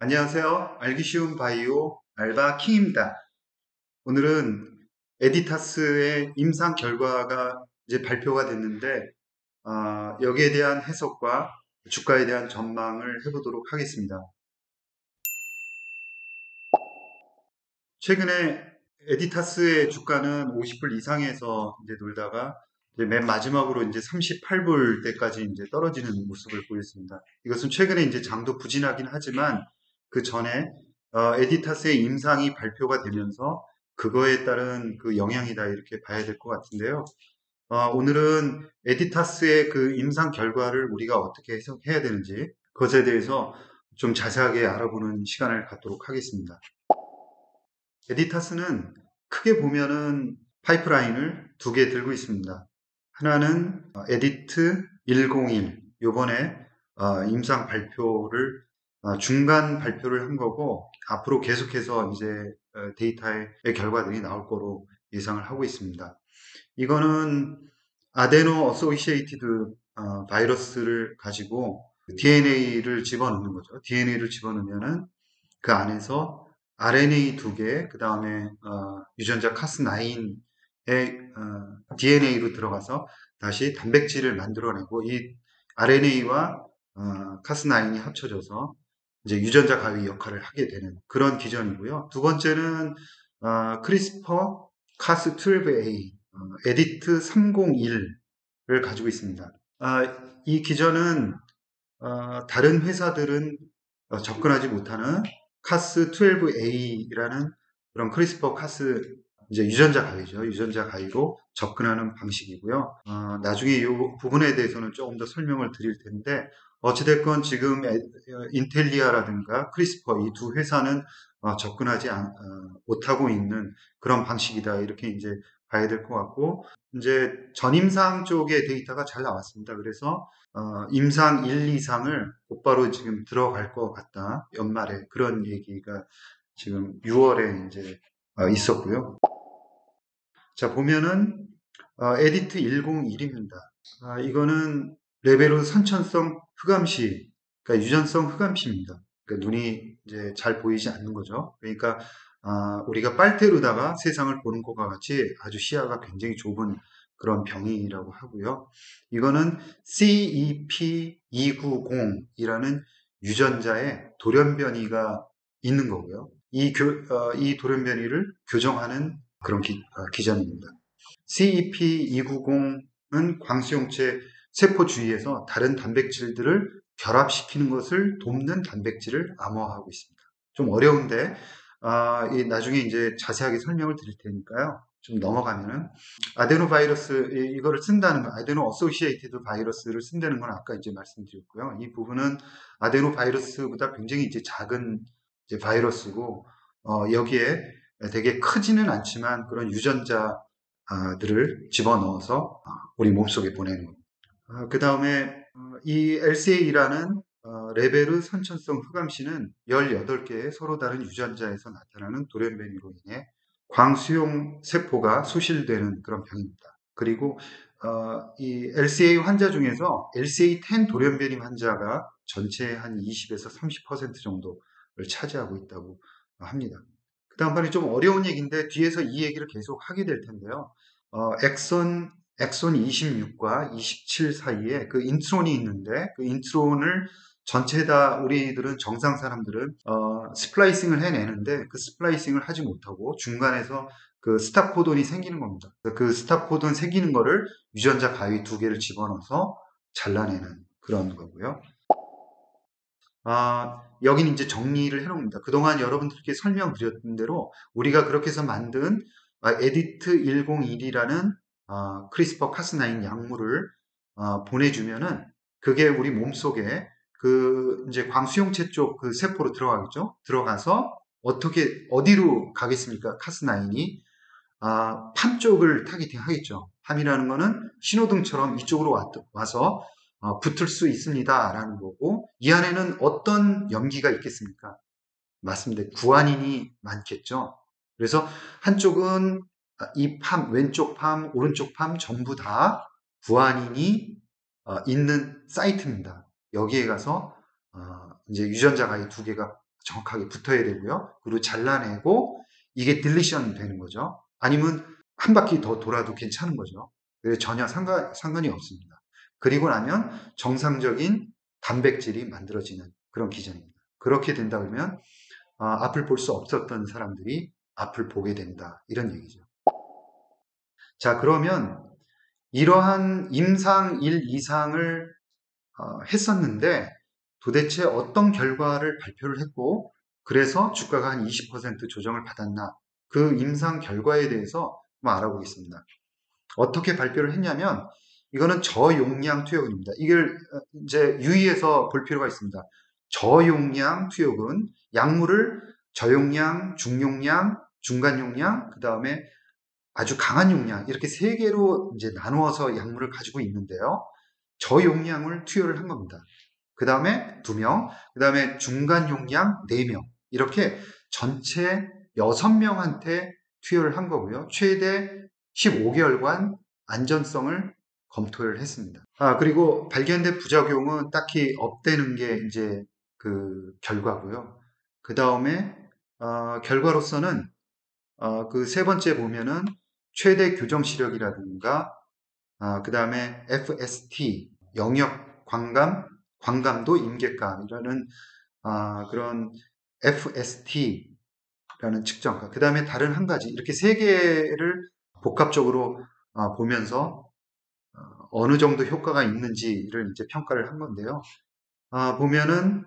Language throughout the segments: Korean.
안녕하세요. 알기 쉬운 바이오 알바 킹입니다. 오늘은 에디타스의 임상 결과가 이제 발표가 됐는데, 여기에 대한 해석과 주가에 대한 전망을 해보도록 하겠습니다. 최근에 에디타스의 주가는 50불 이상에서 이제 놀다가 이제 맨 마지막으로 이제 38불 때까지 이제 떨어지는 모습을 보였습니다. 이것은 최근에 이제 장도 부진하긴 하지만 그 전에 에디타스의 임상이 발표가 되면서 그거에 따른 그 영향이다 이렇게 봐야 될 것 같은데요. 오늘은 에디타스의 그 임상 결과를 우리가 어떻게 해석해야 되는지 그것에 대해서 좀 자세하게 알아보는 시간을 갖도록 하겠습니다. 에디타스는 크게 보면은 파이프라인을 두 개 들고 있습니다. 하나는 에디트 101, 요번에 임상 발표를 중간 발표를 한 거고 앞으로 계속해서 이제 데이터의 결과들이 나올 거로 예상을 하고 있습니다. 이거는 아데노 어소시에이티드 바이러스를 가지고 DNA를 집어넣는 거죠. DNA를 집어넣으면은 그 안에서 RNA 두 개, 그 다음에 유전자 카스9의 DNA로 들어가서 다시 단백질을 만들어내고 이 RNA와 카스9이 합쳐져서 이제 유전자 가위 역할을 하게 되는 그런 기전이고요. 두 번째는 크리스퍼 카스12A 에디트 301을 가지고 있습니다. 이 기전은 다른 회사들은 접근하지 못하는 카스12A라는 그런 크리스퍼 카스 이제 유전자 가위죠. 유전자 가위로 접근하는 방식이고요. 나중에 이 부분에 대해서는 조금 더 설명을 드릴 텐데 어찌됐건 지금 인텔리아라든가 크리스퍼 이 두 회사는 접근하지 못하고 있는 그런 방식이다 이렇게 이제 봐야 될 것 같고 이제 전임상 쪽의 데이터가 잘 나왔습니다. 그래서 임상 1, 2상을 곧바로 지금 들어갈 것 같다. 연말에 그런 얘기가 지금 6월에 이제 있었고요. 자, 보면은 에디트 101입니다. 이거는 레벨로 선천성 흑암시, 그러니까 유전성 흑암시입니다. 그러니까 눈이 이제 잘 보이지 않는 거죠. 그러니까 우리가 빨대로다가 세상을 보는 것과 같이 아주 시야가 굉장히 좁은 그런 병이라고 하고요. 이거는 CEP290이라는 유전자의 돌연변이가 있는 거고요. 이 돌연변이를 교정하는 그런 기전입니다. CEP290은 광수용체 세포 주위에서 다른 단백질들을 결합시키는 것을 돕는 단백질을 암호화하고 있습니다. 좀 어려운데 나중에 이제 자세하게 설명을 드릴 테니까요. 좀 넘어가면은 아데노 바이러스 이거를 쓴다는 거, 아데노 어소시에이티드 바이러스를 쓴다는 건 아까 이제 말씀드렸고요. 이 부분은 아데노 바이러스보다 굉장히 이제 작은 이제 바이러스고 여기에 되게 크지는 않지만 그런 유전자들을 집어넣어서 우리 몸속에 보내는 겁니다. 그 다음에 이 LCA라는 레베르 선천성 흑암시는 18개의 서로 다른 유전자에서 나타나는 돌연변이로 인해 광수용 세포가 소실되는 그런 병입니다. 그리고 이 LCA 환자 중에서 LCA10 돌연변이 환자가 전체의 한 20에서 30% 정도를 차지하고 있다고 합니다. 그 다음 판이 좀 어려운 얘기인데 뒤에서 이 얘기를 계속 하게 될 텐데요. 엑손 26과 27 사이에 그 인트론이 있는데 그 인트론을 전체 다 우리들은 정상 사람들은 스플라이싱을 해내는데 그 스플라이싱을 하지 못하고 중간에서 그 스탑 코돈이 생기는 겁니다. 그 스탑 코돈 생기는 거를 유전자 가위 두 개를 집어넣어서 잘라내는 그런 거고요. 여기는 이제 정리를 해놓습니다. 그동안 여러분들께 설명드렸던 대로 우리가 그렇게 해서 만든 에디트 101이라는 크리스퍼 카스9 약물을 보내주면은 그게 우리 몸속에 그 이제 광수용체 쪽 그 세포로 들어가겠죠. 들어가서 어디로 가겠습니까? 카스9이 팜 쪽을 타깃팅 하겠죠. 팜이라는 거는 신호등처럼 이쪽으로 와서 붙을 수 있습니다. 라는 거고, 이 안에는 어떤 염기가 있겠습니까? 맞습니다. 구안인이 많겠죠. 그래서 한쪽은 이 팜, 왼쪽 팜, 오른쪽 팜 전부 다 구안인이 있는 사이트입니다. 여기에 가서 이제 유전자 가위 두 개가 정확하게 붙어야 되고요. 그리고 잘라내고 이게 딜리션 되는 거죠. 아니면 한 바퀴 더 돌아도 괜찮은 거죠. 전혀 상관이 없습니다. 그리고 나면 정상적인 단백질이 만들어지는 그런 기전입니다. 그렇게 된다 그러면 앞을 볼 수 없었던 사람들이 앞을 보게 된다. 이런 얘기죠. 자, 그러면 이러한 임상 1 이상을 했었는데 도대체 어떤 결과를 발표를 했고 그래서 주가가 한 20% 조정을 받았나 그 임상 결과에 대해서 한번 알아보겠습니다. 어떻게 발표를 했냐면 이거는 저용량 투여근입니다. 이걸 이제 유의해서 볼 필요가 있습니다. 저용량 투여근 약물을 저용량, 중용량, 중간용량, 그 다음에 아주 강한 용량 이렇게 세 개로 이제 나누어서 약물을 가지고 있는데요. 저용량을 투여를 한 겁니다. 그 다음에 2명, 그 다음에 중간 용량 4명 이렇게 전체 6명한테 투여를 한 거고요. 최대 15개월간 안전성을 검토를 했습니다. 그리고 발견된 부작용은 딱히 없다는 게 이제 그 결과고요. 그 다음에 결과로서는 그 세 번째 보면은 최대 교정 시력이라든가 그 다음에 FST 영역 광감도 임계감이라는 그런 FST라는 측정가. 그 다음에 다른 한 가지 이렇게 세 개를 복합적으로 보면서 어느 정도 효과가 있는지를 이제 평가를 한 건데요. 보면은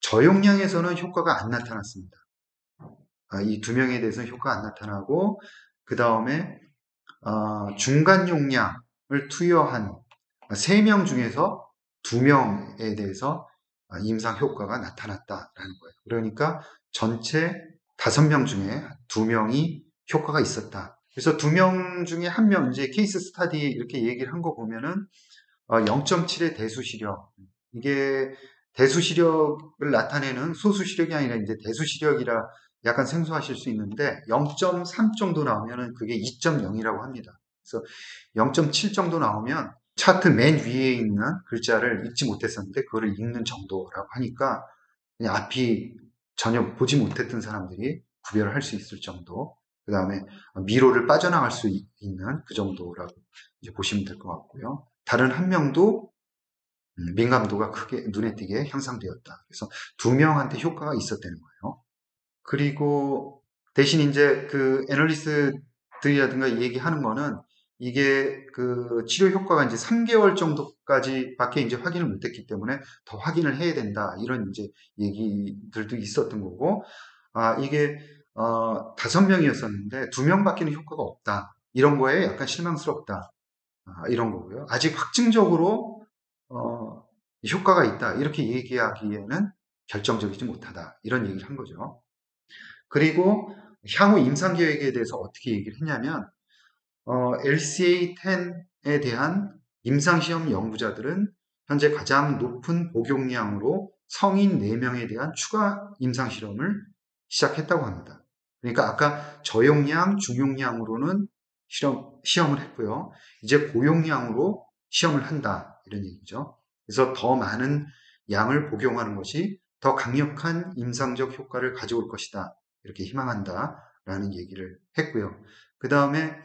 저용량에서는 효과가 안 나타났습니다. 이 2명에 대해서는 효과가 안 나타나고 그 다음에 중간 용량을 투여한 3명 중에서 2명에 대해서 임상 효과가 나타났다라는 거예요. 그러니까 전체 5명 중에 2명이 효과가 있었다. 그래서 2명 중에 1명, 이제 케이스 스타디 이렇게 얘기를 한 거 보면은 0.7의 대수시력. 이게 대수시력을 나타내는 소수시력이 아니라 이제 대수시력이라 약간 생소하실 수 있는데 0.3 정도 나오면은 그게 2.0이라고 합니다. 그래서 0.7 정도 나오면 차트 맨 위에 있는 글자를 읽지 못했었는데 그거를 읽는 정도라고 하니까 그냥 앞이 전혀 보지 못했던 사람들이 구별을 할 수 있을 정도. 그 다음에 미로를 빠져나갈 수 있는 그 정도라고 이제 보시면 될 것 같고요. 다른 한 명도 민감도가 크게 눈에 띄게 향상되었다. 그래서 2명한테 효과가 있었다는 거예요. 그리고 대신 이제 그 애널리스트들이라든가 얘기하는 거는 이게 그 치료 효과가 이제 3개월 정도까지 밖에 이제 확인을 못했기 때문에 더 확인을 해야 된다. 이런 이제 얘기들도 있었던 거고, 이게 5명이었었는데 2명밖에는 효과가 없다. 이런 거에 약간 실망스럽다. 이런 거고요. 아직 확증적으로 효과가 있다. 이렇게 얘기하기에는 결정적이지 못하다. 이런 얘기를 한 거죠. 그리고 향후 임상 계획에 대해서 어떻게 얘기를 했냐면 LCA10에 대한 임상시험 연구자들은 현재 가장 높은 복용량으로 성인 4명에 대한 추가 임상실험을 시작했다고 합니다. 그러니까 아까 저용량, 중용량으로는 시험을 했고요. 이제 고용량으로 시험을 한다. 이런 얘기죠. 그래서 더 많은 양을 복용하는 것이 더 강력한 임상적 효과를 가져올 것이다. 이렇게 희망한다라는 얘기를 했고요. 그 다음에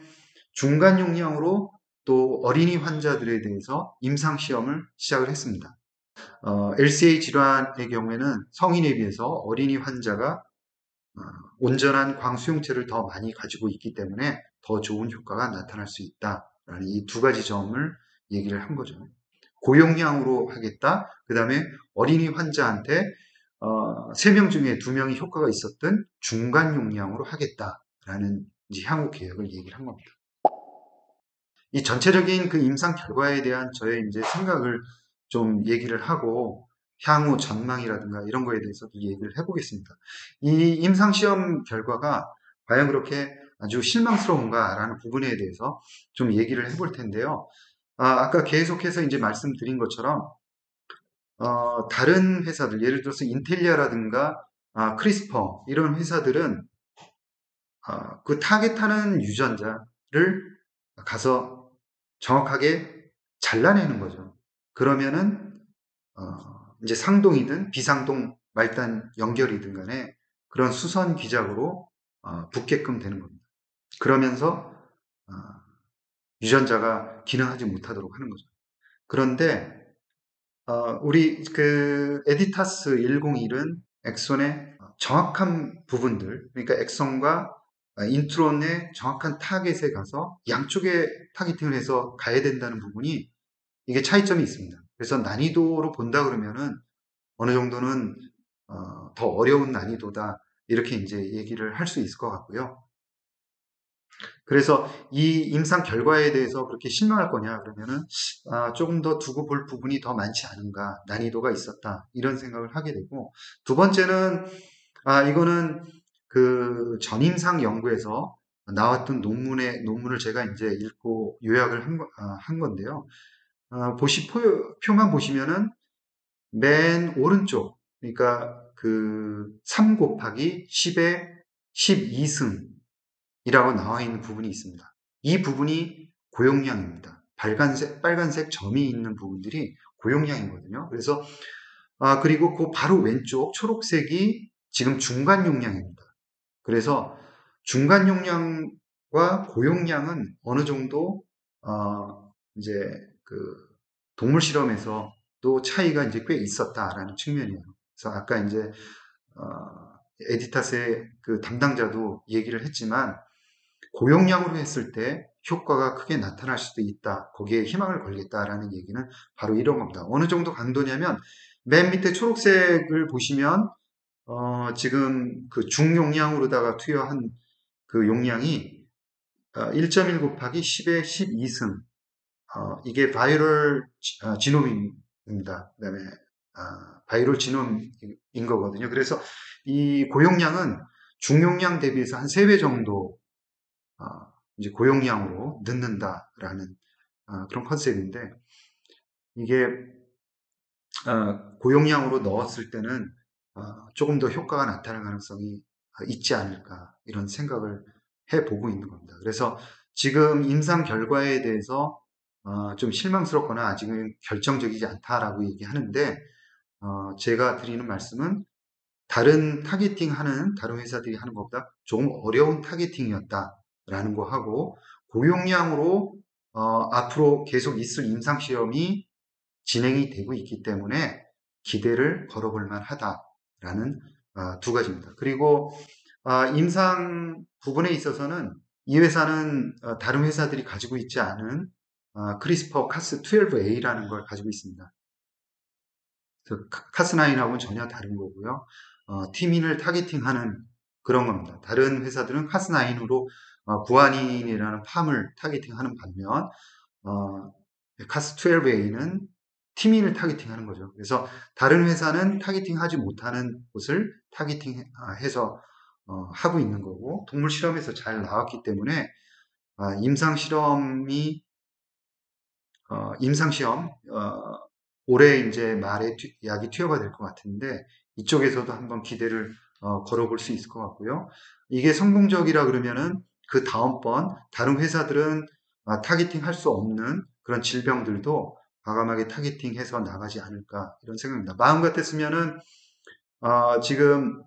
중간 용량으로 또 어린이 환자들에 대해서 임상시험을 시작을 했습니다. LCA 질환의 경우에는 성인에 비해서 어린이 환자가 온전한 광수용체를 더 많이 가지고 있기 때문에 더 좋은 효과가 나타날 수 있다라는 이 2가지 점을 얘기를 한 거죠. 고용량으로 하겠다. 그 다음에 어린이 환자한테 3명 중에 2명이 효과가 있었던 중간 용량으로 하겠다라는 이제 향후 계획을 얘기를 한 겁니다. 이 전체적인 그 임상 결과에 대한 저의 이제 생각을 좀 얘기를 하고 향후 전망이라든가 이런 거에 대해서도 얘기를 해보겠습니다. 이 임상시험 결과가 과연 그렇게 아주 실망스러운가라는 부분에 대해서 좀 얘기를 해볼 텐데요. 아까 계속해서 이제 말씀드린 것처럼 다른 회사들, 예를 들어서 인텔리아라든가 크리스퍼 이런 회사들은 그 타겟하는 유전자를 가서 정확하게 잘라내는 거죠. 그러면은 이제 상동이든 비상동 말단 연결이든 간에 그런 수선 기작으로 붙게끔 되는 겁니다. 그러면서 유전자가 기능하지 못하도록 하는 거죠. 그런데 우리 그 에디타스 101은 엑손의 정확한 부분들, 그러니까 엑선과 인트론의 정확한 타겟에 가서 양쪽에 타겟팅을 해서 가야 된다는 부분이 이게 차이점이 있습니다. 그래서 난이도로 본다 그러면은 어느 정도는 더 어려운 난이도다 이렇게 이제 얘기를 할 수 있을 것 같고요. 그래서 이 임상 결과에 대해서 그렇게 실망할 거냐 그러면은 조금 더 두고 볼 부분이 더 많지 않은가, 난이도가 있었다 이런 생각을 하게 되고, 두 번째는 이거는 그 전임상 연구에서 나왔던 논문을 제가 이제 읽고 요약을 한 건데요. 표만 보시면은 맨 오른쪽, 그러니까 그 3 곱하기 10의 12승 이라고 나와 있는 부분이 있습니다. 이 부분이 고용량입니다. 빨간색 점이 있는 부분들이 고용량이거든요. 그래서 그리고 그 바로 왼쪽 초록색이 지금 중간 용량입니다. 그래서 중간 용량과 고용량은 어느 정도 이제 그 동물 실험에서 또 차이가 이제 꽤 있었다라는 측면이에요. 그래서 아까 이제 에디타스의 그 담당자도 얘기를 했지만 고용량으로 했을 때 효과가 크게 나타날 수도 있다. 거기에 희망을 걸겠다라는 얘기는 바로 이런 겁니다. 어느 정도 강도냐면 맨 밑에 초록색을 보시면 지금 그 중용량으로다가 투여한 그 용량이 1.1 곱하기 10의 12승 이게 바이럴 지놈입니다. 그다음에 바이럴 지놈인 거거든요. 그래서 이 고용량은 중용량 대비해서 한 3배 정도 이제 고용량으로 넣는다라는 그런 컨셉인데, 이게 고용량으로 넣었을 때는 조금 더 효과가 나타날 가능성이 있지 않을까 이런 생각을 해보고 있는 겁니다. 그래서 지금 임상 결과에 대해서 좀 실망스럽거나 아직은 결정적이지 않다라고 얘기하는데, 제가 드리는 말씀은 다른 다른 회사들이 하는 것보다 조금 어려운 타겟팅이었다라는 거 하고, 고용량으로 앞으로 계속 있을 임상시험이 진행이 되고 있기 때문에 기대를 걸어볼 만하다라는 두 가지입니다. 그리고 임상 부분에 있어서는 이 회사는 다른 회사들이 가지고 있지 않은 크리스퍼 카스12A라는 걸 가지고 있습니다. 그 카스9하고는 전혀 다른 거고요. 티민을 타겟팅하는 그런 겁니다. 다른 회사들은 카스9으로 구아닌이라는 팜을 타겟팅하는 반면 카스12A는 티민을 타겟팅하는 거죠. 그래서 다른 회사는 타겟팅하지 못하는 곳을 타겟팅해서 하고 있는 거고, 동물 실험에서 잘 나왔기 때문에 임상시험 올해 이제 말에 약이 투여가 될 것 같은데, 이쪽에서도 한번 기대를 걸어볼 수 있을 것 같고요. 이게 성공적이라 그러면은 그 다음번 다른 회사들은 타겟팅 할 수 없는 그런 질병들도 과감하게 타겟팅해서 나가지 않을까 이런 생각입니다. 마음 같았으면은 지금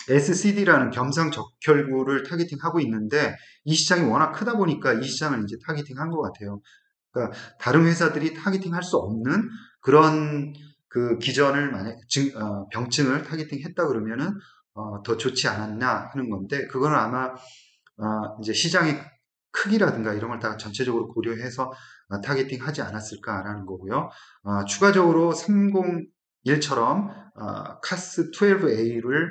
SCD라는 겸상적혈구를 타겟팅하고 있는데, 이 시장이 워낙 크다 보니까 이 시장을 이제 타겟팅한 것 같아요. 그러니까 다른 회사들이 타겟팅 할 수 없는 그런 그 기전을 병증을 타겟팅했다 그러면은 더 좋지 않았나 하는 건데, 그거는 아마 이제 시장의 크기라든가 이런 걸 다 전체적으로 고려해서 타겟팅하지 않았을까라는 거고요. 추가적으로 301처럼 카스12A를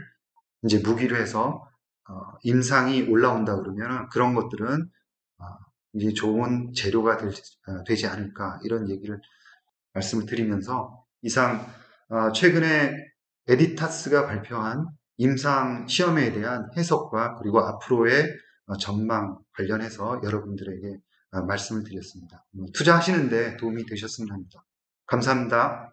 이제 무기로 해서 임상이 올라온다 그러면 그런 것들은 이제 좋은 재료가 되지 않을까 이런 얘기를 말씀을 드리면서, 이상 최근에 에디타스가 발표한 임상 시험에 대한 해석과 그리고 앞으로의 전망 관련해서 여러분들에게 말씀을 드렸습니다. 투자하시는데 도움이 되셨으면 합니다. 감사합니다.